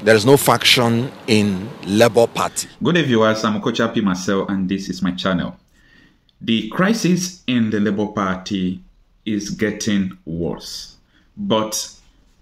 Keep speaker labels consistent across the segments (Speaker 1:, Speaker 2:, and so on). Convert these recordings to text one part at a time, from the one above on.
Speaker 1: There is no faction in Labour Party.
Speaker 2: Good day, viewers. I'm Coach Happy Marcel, and this is my channel. The crisis in the Labour Party is getting worse, but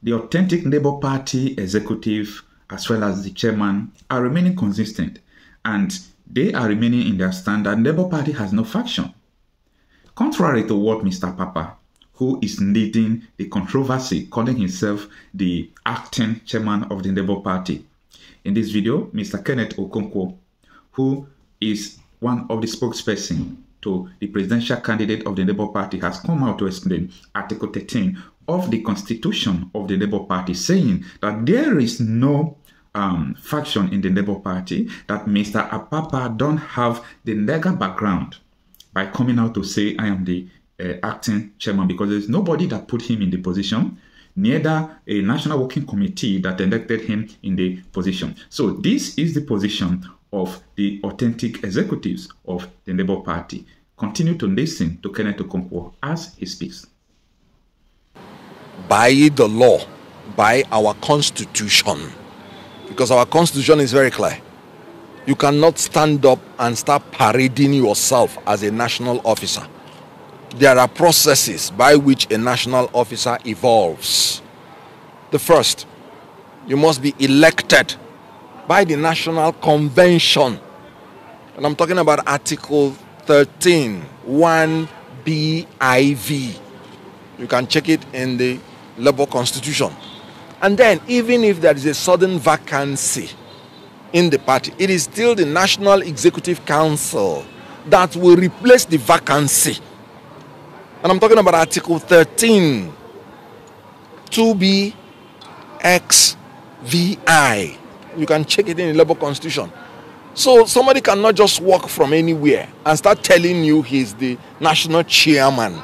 Speaker 2: the authentic Labour Party executive as well as the chairman are remaining consistent, and they are remaining in their stand that Labour Party has no faction. Contrary to what Mr. Papa, who is leading the controversy, calling himself the acting chairman of the Labour Party. In this video, Mr. Kenneth Okonkwo, who is one of the spokespersons to the presidential candidate of the Labour Party, has come out to explain Article 13 of the Constitution of the Labour Party, saying that there is no faction in the Labour Party, that Mr. Apapa don't have the legal background by coming out to say, I am the acting chairman, because there's nobody that put him in the position, neither a national working committee that elected him in the position. So this is the position of the authentic executives of the Labour Party. Continue to listen to Kenneth Okonkwo as he speaks.
Speaker 1: By the law, by our constitution, because our constitution is very clear, you cannot stand up and start parading yourself as a national officer. There are processes by which a national officer evolves. The first, you must be elected by the National Convention. And I'm talking about Article 13, 1BIV. You can check it in the Labour Constitution. And then, even if there is a sudden vacancy in the party, it is still the National Executive Council that will replace the vacancy. And I'm talking about Article 13, 2BXVI. You can check it in the Labour Constitution. So somebody cannot just walk from anywhere and start telling you he's the national chairman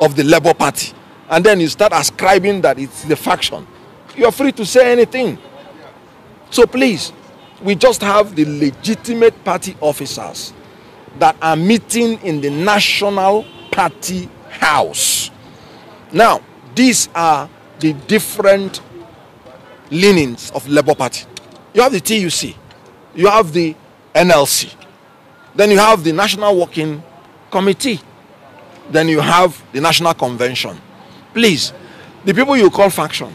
Speaker 1: of the Labour Party, and then you start ascribing that it's the faction. You're free to say anything. So please, we just have the legitimate party officers that are meeting in the National Party House. Now, these are the different leanings of Labour Party. You have the TUC, you have the NLC, then you have the National Working Committee, then you have the National Convention. Please, the people you call faction,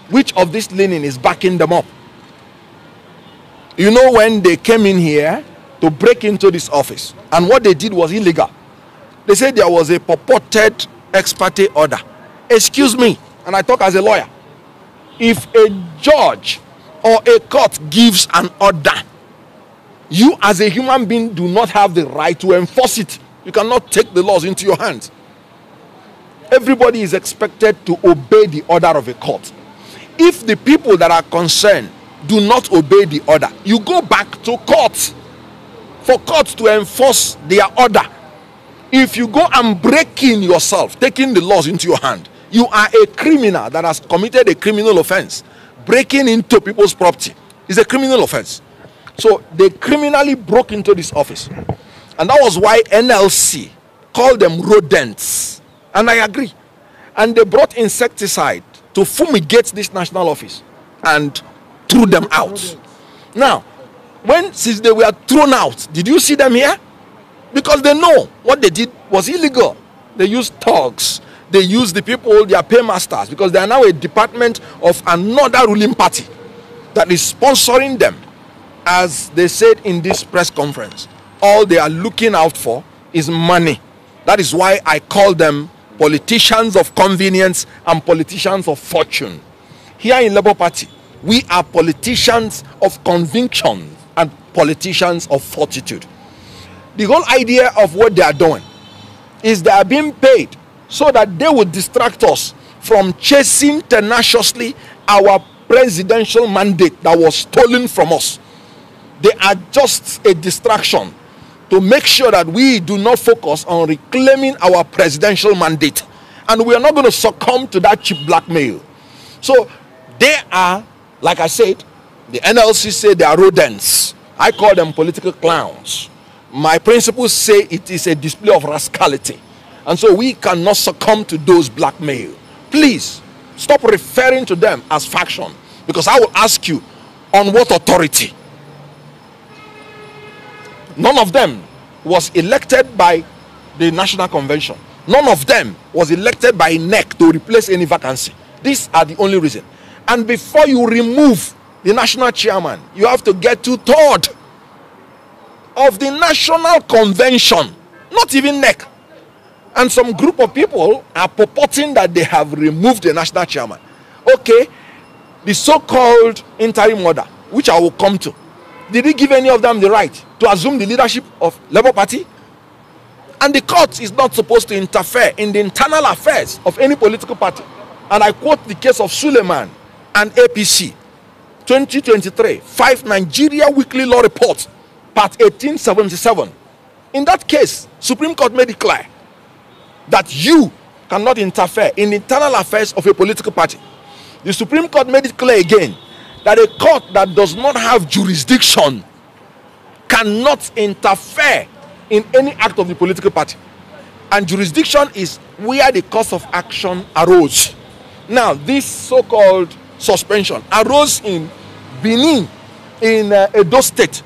Speaker 1: which of this leaning is backing them up? You know, when they came in here to break into this office, and what they did was illegal. They said there was a purported ex parte order. Excuse me, and I talk as a lawyer. If a judge or a court gives an order, you as a human being do not have the right to enforce it. You cannot take the laws into your hands. Everybody is expected to obey the order of a court. If the people that are concerned do not obey the order, you go back to court for court to enforce their order. If you go and break in yourself, taking the laws into your hand, you are a criminal that has committed a criminal offense. Breaking into people's property is a criminal offense. So they criminally broke into this office. And that was why NLC called them rodents. And I agree. And they brought insecticide to fumigate this national office and threw them out. Now, since they were thrown out, did you see them here? Because they know what they did was illegal. They used thugs. They used the people, their paymasters, because they are now a department of another ruling party that is sponsoring them. As they said in this press conference, all they are looking out for is money. That is why I call them politicians of convenience and politicians of fortune. Here in Labour Party, we are politicians of conviction and politicians of fortitude. The whole idea of what they are doing is they are being paid so that they will distract us from chasing tenaciously our presidential mandate that was stolen from us. They are just a distraction to make sure that we do not focus on reclaiming our presidential mandate. And we are not going to succumb to that cheap blackmail. So they are, like I said, the NLC say they are rodents. I call them political clowns. My principles say it is a display of rascality. And so we cannot succumb to those blackmail. Please, stop referring to them as faction. Because I will ask you, On what authority? None of them was elected by the National Convention. None of them was elected by NEC to replace any vacancy. These are the only reason. And before you remove the national chairman, you have to get 2/3 of the National Convention, not even NEC. And some group of people are purporting that they have removed the national chairman. Okay, the so-called interim order, which I will come to, did he give any of them the right to assume the leadership of Labour Party? And the court is not supposed to interfere in the internal affairs of any political party. And I quote the case of Suleiman and APC, 2023, 5 Nigeria Weekly Law Report, part 1877. In that case, Supreme Court made it clear that you cannot interfere in the internal affairs of a political party. The Supreme Court made it clear again that a court that does not have jurisdiction cannot interfere in any act of the political party. And jurisdiction is where the cause of action arose. Now, this so-called suspension arose in Benin, in Edo State.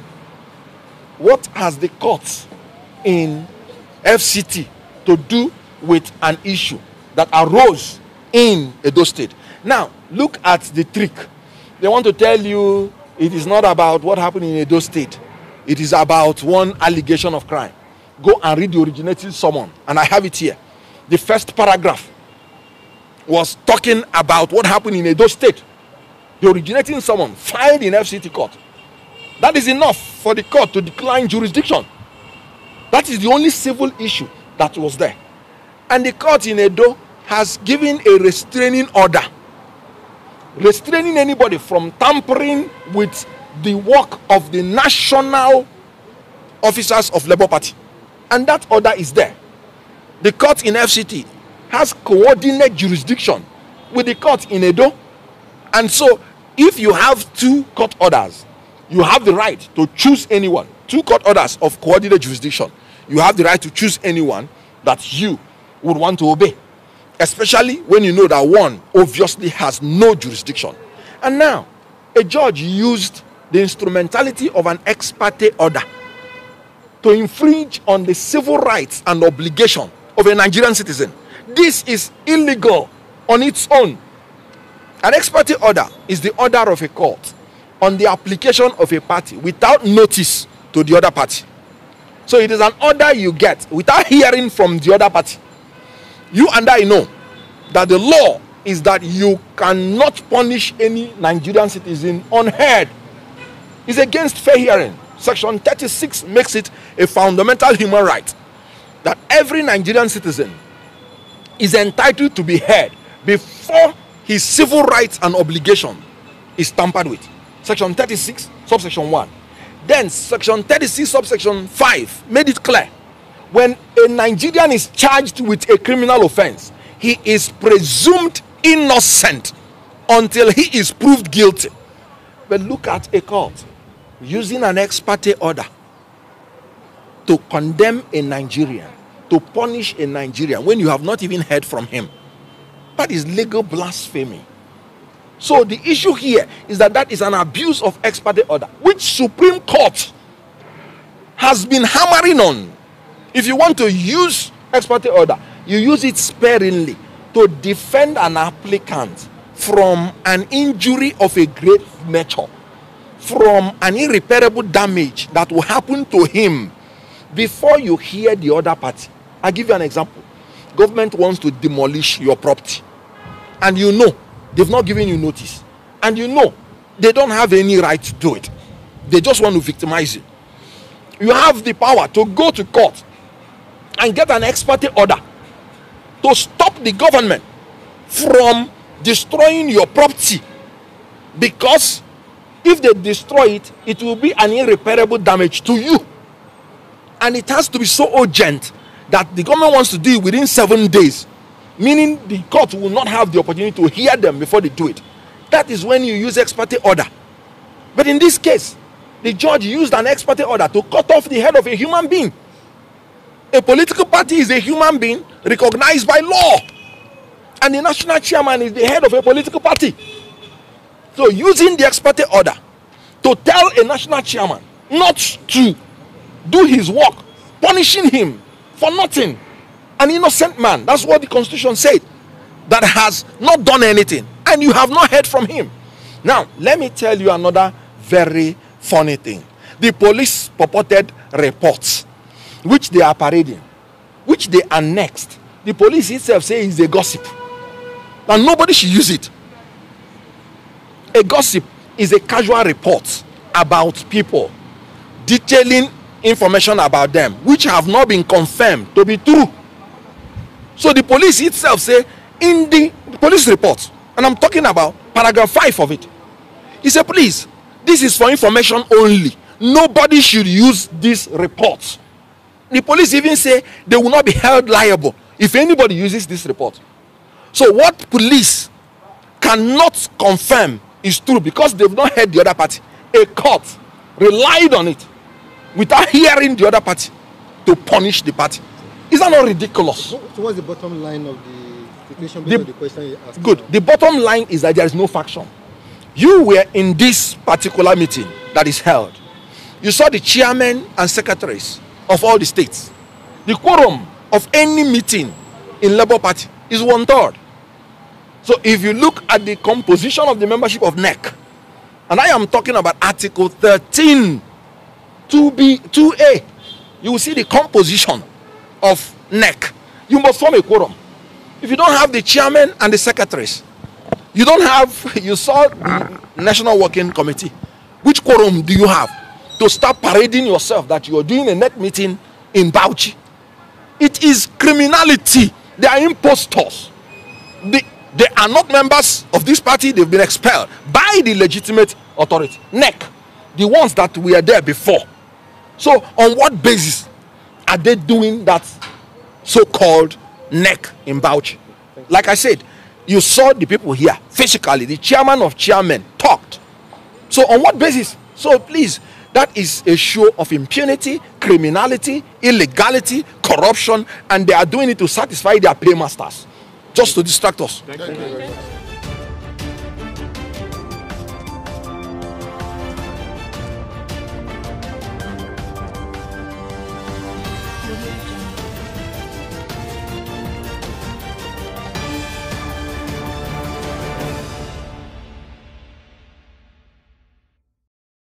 Speaker 1: What has the court in FCT to do with an issue that arose in Edo State? Now, look at the trick. They want to tell you it is not about what happened in Edo State. It is about one allegation of crime. Go and read the originating summons, and I have it here. The first paragraph was talking about what happened in Edo State. The originating summons filed in FCT court. That is enough for the court to decline jurisdiction. That is the only civil issue that was there. And the court in Edo has given a restraining order, restraining anybody from tampering with the work of the national officers of Labour Party. And that order is there. The court in FCT has coordinate jurisdiction with the court in Edo. And so, if you have 2 court orders, you have the right to choose anyone. 2 court orders of coordinate jurisdiction. You have the right to choose anyone that you would want to obey. Especially when you know that one obviously has no jurisdiction. And now, a judge used the instrumentality of an ex parte order to infringe on the civil rights and obligation of a Nigerian citizen. This is illegal on its own. An ex parte order is the order of a court on the application of a party without notice to the other party. So it is an order you get without hearing from the other party. You and I know that the law is that you cannot punish any Nigerian citizen unheard. It's against fair hearing. Section 36 makes it a fundamental human right that every Nigerian citizen is entitled to be heard before his civil rights and obligation is tampered with. Section 36, subsection 1. Then section 36, subsection 5 made it clear. When a Nigerian is charged with a criminal offense, he is presumed innocent until he is proved guilty. But look at a court using an ex parte order to condemn a Nigerian, to punish a Nigerian when you have not even heard from him. That is legal blasphemy. So the issue here is that is an abuse of ex parte order, which Supreme Court has been hammering on. If you want to use ex parte order, you use it sparingly to defend an applicant from an injury of a great nature, from an irreparable damage that will happen to him before you hear the other party. I'll give you an example. Government wants to demolish your property, and you know they've not given you notice, and you know they don't have any right to do it. They just want to victimize you. You have the power to go to court and get an ex parte order to stop the government from destroying your property, because if they destroy it, it will be an irreparable damage to you, and it has to be so urgent that the government wants to do it within 7 days, meaning the court will not have the opportunity to hear them before they do it. That is when you use ex parte order. But in this case, the judge used an ex parte order to cut off the head of a human being. A political party is a human being recognized by law, and the national chairman is the head of a political party. So using the ex parte order to tell a national chairman not to do his work, punishing him for nothing. An innocent man, that's what the Constitution said, that has not done anything, and you have not heard from him. Now, let me tell you another very funny thing. The police purported reports, which they are parading, which they annexed. The police itself says is a gossip, and nobody should use it. A gossip is a casual report about people, detailing information about them, which have not been confirmed to be true. So the police itself say in the police report, and I'm talking about paragraph 5 of it, he said, please, this is for information only. Nobody should use these reports. The police even say they will not be held liable if anybody uses this report. So what police cannot confirm is true because they've not heard the other party. A court relied on it without hearing the other party to punish the party. Is that not ridiculous?
Speaker 3: So what's the bottom line of the situation based on the question you asked?
Speaker 1: Good. The bottom line is that there is no faction. You were in this particular meeting that is held. You saw the chairmen and secretaries of all the states. The quorum of any meeting in Labour Party is 1/3. So if you look at the composition of the membership of NEC, and I am talking about Article 13, 2B, 2A, you will see the composition of NEC. You must form a quorum. If you don't have the chairman and the secretaries, you don't have, you saw the National Working Committee. Which quorum do you have to start parading yourself that you are doing a NEC meeting in Bauchi? It is criminality. They are impostors. They are not members of this party. They've been expelled by the legitimate authority, NEC, the ones that were there before. So on what basis are they doing that so-called NEC in Bauchi? Like I said, you saw the people here physically. The chairman of chairmen talked. So on what basis? So please, that is a show of impunity, criminality, illegality, corruption, and they are doing it to satisfy their paymasters, just to distract us.
Speaker 3: Thank you very much.